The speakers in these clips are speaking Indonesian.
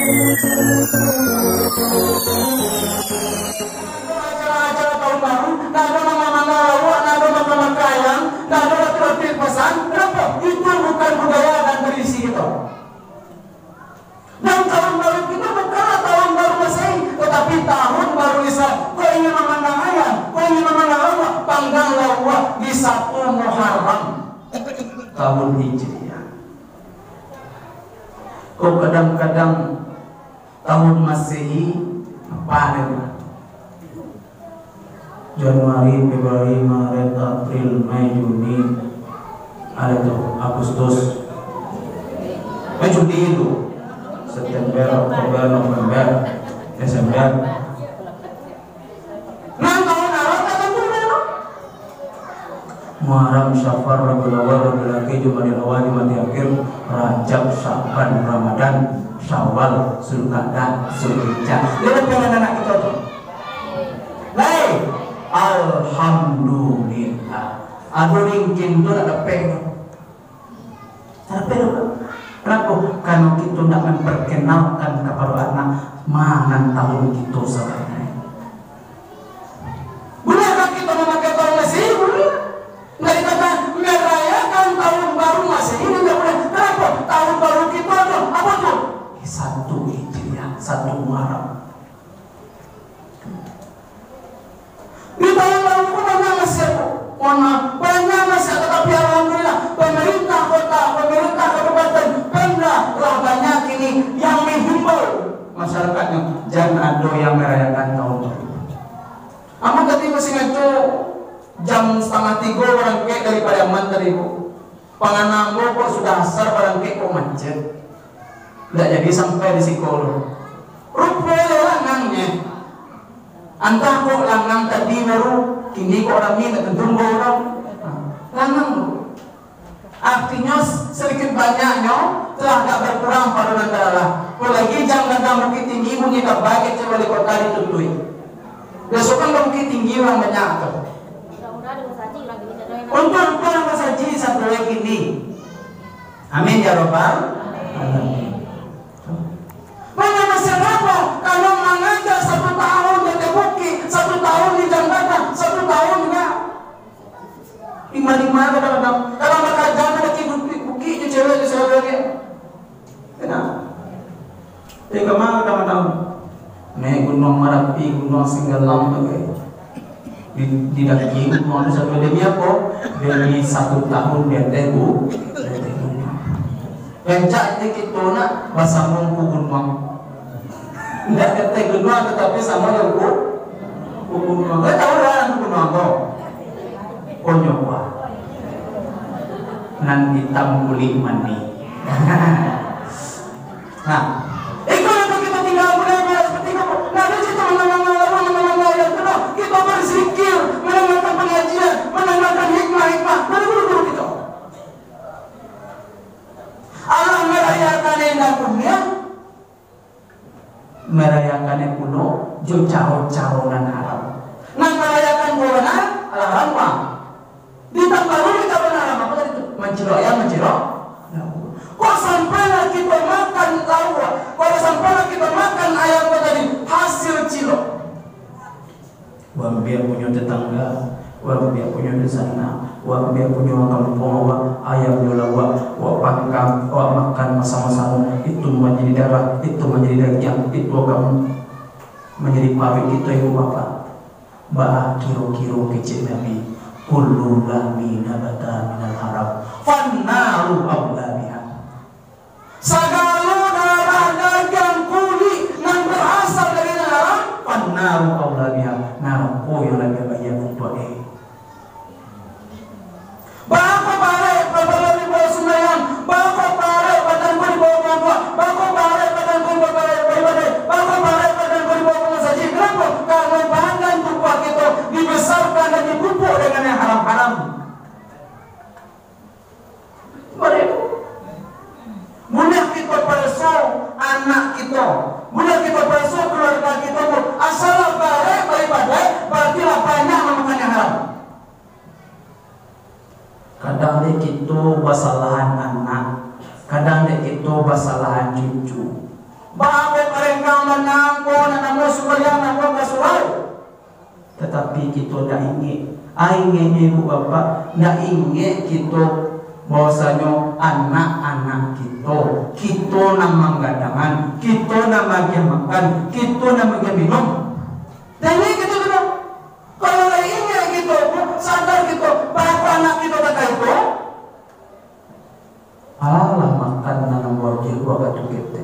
Acara-acara tahun baru, nggak ada mama-mama lawak, nggak ada mama-mama kayang, nggak ada laki-laki pesan. Kenapa? Itu bukan budaya dan tradisi kita. Dan tahun baru kita bukanlah tahun baru Masehi, tetapi tahun baru Islam. Kau ingin memandang ayam, kau ingin memandang lawak, panggang lawak di 1 Muharram tahun Hijriah. Kau kadang-kadang tahun Masehi apa ada? Januari, Februari, Maret, April, Mei, Juni, ada tuh Agustus, Juni itu, September, Oktober, November, Desember. Nah, tahun Arab kata dulu. Muharram, Syafar, Rabiul Awal, Rabiul Akhir, Jumadil Awal, Jumadil Akhir, Rajab, Syaban, Ramadan, Syawal, Zulqa'dah, Zulhijjah. Lihat dengan anak kita tuh. Baik. Alhamdulillah. Aduh ringkin itu ada peng. Ada peng. Kenapa? Karena kita tidak memperkenalkan kepada anak mana tahun kita sebenarnya. Bolehkah kita memakai tahun Masehi? Boleh. Nggak dikatakan merayakan tahun baru Masehi ini nggak boleh. Kenapa? Tahun baru kita itu apa tuh? 1 Hijriah, 1 Muharram. Di tahun baru pun banyak masyarakat, banyak masyarakat, tapi alhamdulillah pemerintah kota, pemerintah kabupaten, Pemda telah banyak ini yang menghimbau masyarakatnya jangan ada yang merayakan tahun baru. Amat tadi masih ngaco jam 2:30 orang kek daripada aman tadi bu. Panganambo kok sudah asar barang kek kok macet. Tidak jadi sampai di sekolah. Rupanya langangnya. Antah kok langang tadi baru kini kok orang ini tentu orang langang. Artinya sedikit banyaknya telah tak berkurang pada negara. Apalagi jangan datang bukit tinggi bunyi tak baik coba di kota ditutui. Besok kan bukit tinggi orang banyak tuh. Untuk orang saji satu lagi ini. Amin ya robbal alamin. Banyak masyarakat kalau mengajar 1 tahun di bukit, 1 tahun di jambatan, 1 tahun enggak. Lima kadang-kadang kalau mereka jangan ada bukit itu cewek di saudara. Kenapa? Jadi kemana kadang-kadang? Naik gunung Merapi, gunung Singgalang bagai di daki gunung satu demi apa? Demi 1 tahun dia tebu. Pencak ini kita nak bersama gunung. Tidak kata gunung tetapi sama yang gunung. Kita tahu orang gunung apa? Konyowa. Nan hitam kulit mandi. Nah, kalau kita tinggal benar-benar seperti itu, nanti kita mengenal yang benar. Kita berzikir, mendengarkan pengajian, mendengarkan hikmah-hikmah dari guru-guru kita. Allah merayakan yang punya, merayakan yang kuno, jo caro-caronan Arab. Nah merayakan bulan Al-Haram. Ditambah lagi kapan Arab apa tadi itu? Mencirok ya mencirok. Kok sampailah kita makan lawa? Kalau sampailah kita makan ayam tadi hasil cilok. Wah biar punya tetangga, wah biar punya di sana, wah biar punya kampung, wah ayam lawa, wah pangkam, wah makan sama-sama. Itu menjadi darah, itu menjadi daging, itu akan menjadi pabrik kita ibu bapak. Bah kiro-kiro kecil Nabi. Kullu lahmi nabata minal haram fannaru awla biha. Segala darah daging kulit yang berasal dari haram fannaru awla biha. Neraka yang lebih baik untuk bako pare pada di bawah sungai, bako pare pada di bawah bangga, bako pare pada di bawah beribadah, bako pare pada di bawah masaji. Kenapa? Karena badan tubuh kita dibesarkan dan dipupuk dengan yang haram-haram. Boleh kita Bago mereka menangko nanamu supaya nanamu kasual. Tetapi kita tidak ingin. Ingin ibu bapak tidak ingin kita bahwasanya anak-anak kita nama gadangan, kita nama dia makan, kita nama dia minum. Dan ini kita bilang, kalau ingin kita sadar kita bahwa anak kita tak itu, alah makanan yang wajib gua kata kita.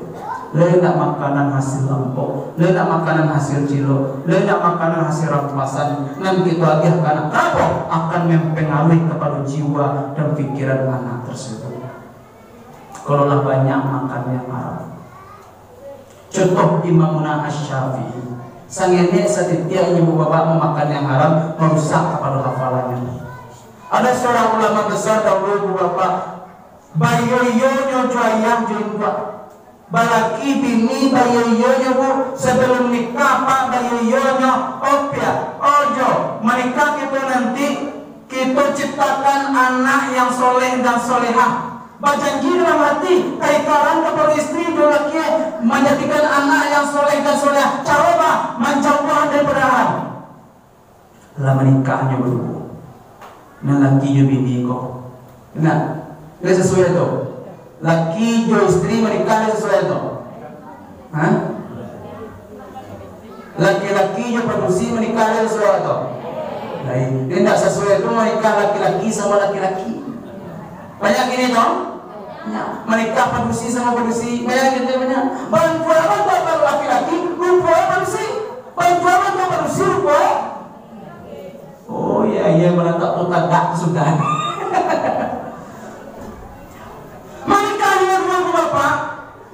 Ledak makanan hasil lampau, ledak makanan hasil cilo, ledak makanan hasil rampasan. Nanti itu lagi akan mempengaruhi kepada jiwa dan pikiran anak tersebut. Kalau lah banyak makan yang haram. Contoh Imamuna Asy-Syafi'i, sang nenek setiap ibu bapak memakan yang haram merusak kepada hafalannya. Ada seorang ulama besar dahulu ibu bapak, bayoyonyo joyang jenggot. Balaki bini bayoyonyo bu sebelum nikah pak bayoyonyo opya ojo menikah kita nanti kita ciptakan anak yang soleh dan solehah. Berjanji dalam hati kaikaran kepada istri dolaknya menjadikan anak yang soleh dan solehah. Coba menjauh daripada haram. Lah menikahnya berdua. Nah laki jo bini kok. Nah, nggak sesuai itu. Laki jo istri menikah sesuai itu. Hah? Laki-laki jo produksi menikah sesuai itu. Lain, tidak sesuai itu menikah laki-laki sama laki-laki. Banyak ini dong. Ya, menikah produksi sama produksi. Banyak gitu banyak. Bantuan baru laki-laki, rupa produksi. Bantuan produksi rupa. Oh iya mana tak tahu tak sudah. Menikah dengan ibu bapak.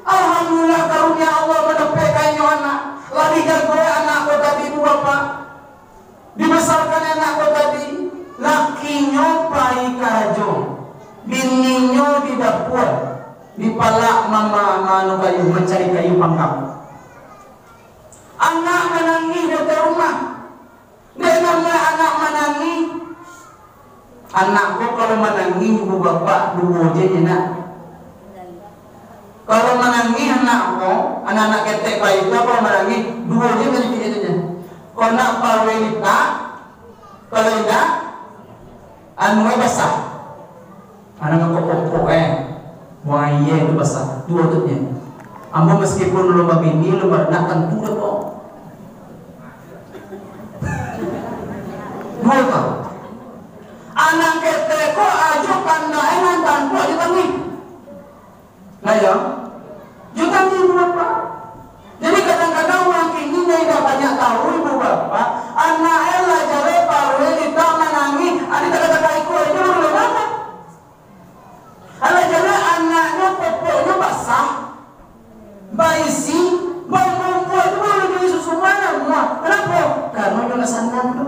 Alhamdulillah karunia Allah menepelkannya anak. Lari gue anak kau tadi ibu bapak. Dibesarkan anak kau tadi. Lakinya pai kajo. Bininya di dapur. Dipalak mama manu kayu mencari kayu pangkam. Anak menangis di rumah. Dia nama anak menangis. Anakku kalau menangis ibu bapak dua je enak. Kalau menangis anakku, anak-anak ketek bayi itu kalau menangis dua je kan itu. Kalau nak parwelita, kalau tidak, anu basah. Anak kok wahye itu basah dua tutnya. Ambo meskipun lomba bini lomba nak tentu kok. Mulai anak ketek kok aja kanda enak tanpa aja tangi. Nah ya, juga ibu bapak. Jadi kadang-kadang orang kini tidak banyak tahu ibu bapak. Anak elah jare parwe kita menangi. Ada kata-kata ikut aja boleh apa? Ada jare anaknya popoknya basah, baisi, bau itu boleh jadi susu mana semua. Kenapa? Karena jangan sandan tu.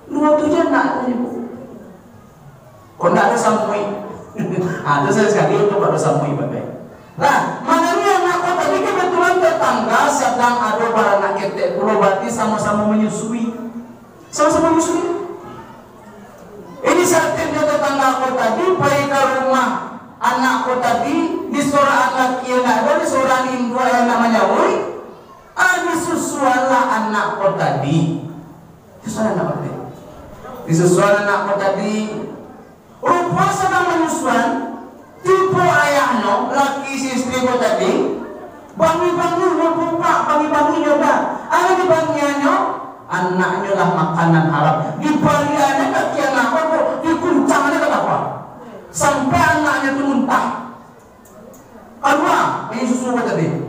Dua tujuan nak ibu. Kau nak ada samui. Ada sekali itu ada samui bapak. Nah, maknanya anak kau tadi kebetulan tetangga sedang ada para anak ketek pulau berarti sama-sama menyusui. Sama-sama menyusui. Ini saatnya tetangga kau tadi pergi ke rumah anak kau tadi di seorang laki yang ada di seorang indua yang namanya Woi. Disusuanlah anak kau tadi. Disusuan anak kau tadi. Disusuan anak kau tadi. Rupa sedang menyusuan. Tipu ayahnya, laki si istri kau tadi, bangi-bangi buka, bangi-bangi juga. Ada di bangiannya, anaknya lah makanan haram. Di baliannya kaki anak kau, dikuncangnya kenapa? Sampai anaknya itu muntah. Kedua, ini susu kau tadi,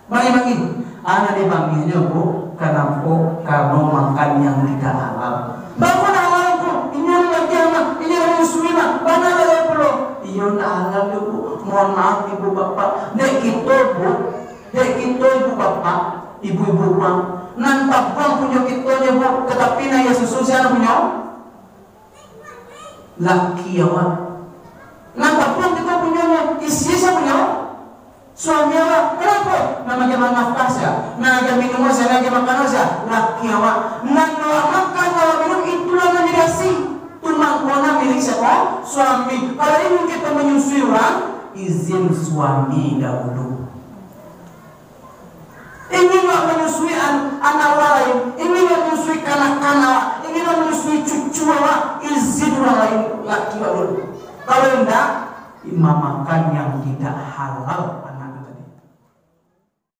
bangi-bangi. Anak di bangiannya bu, kenapa? Karena makan yang tidak halal. Bangun halal bu, ini lagi anak, ini orang muslimah, mana ada perlu? Iya nak bu, mohon maaf ibu bapak. Dek kita bu, dek kita ibu bapak, ibu-ibu bang. Nantap bang punya kita bu, tetapi naya susu siapa punya? Laki awak. Nantap bang kita punya isi siapa punya? Suami awak. Kenapa? Namanya nafkah saya, namanya minum saya, namanya makan saya. Laki awak. Namanya makan, namanya minum itulah menjadi asing. Tumang kona milik siapa? Suami. Kalau ingin kita menyusui orang, izin suami dahulu. menyusui anak lain, ingin menyusui kanak-kanak, ingin menyusui cucu izin orang lain laki ulun. Kalau enggak, makan yang tidak halal.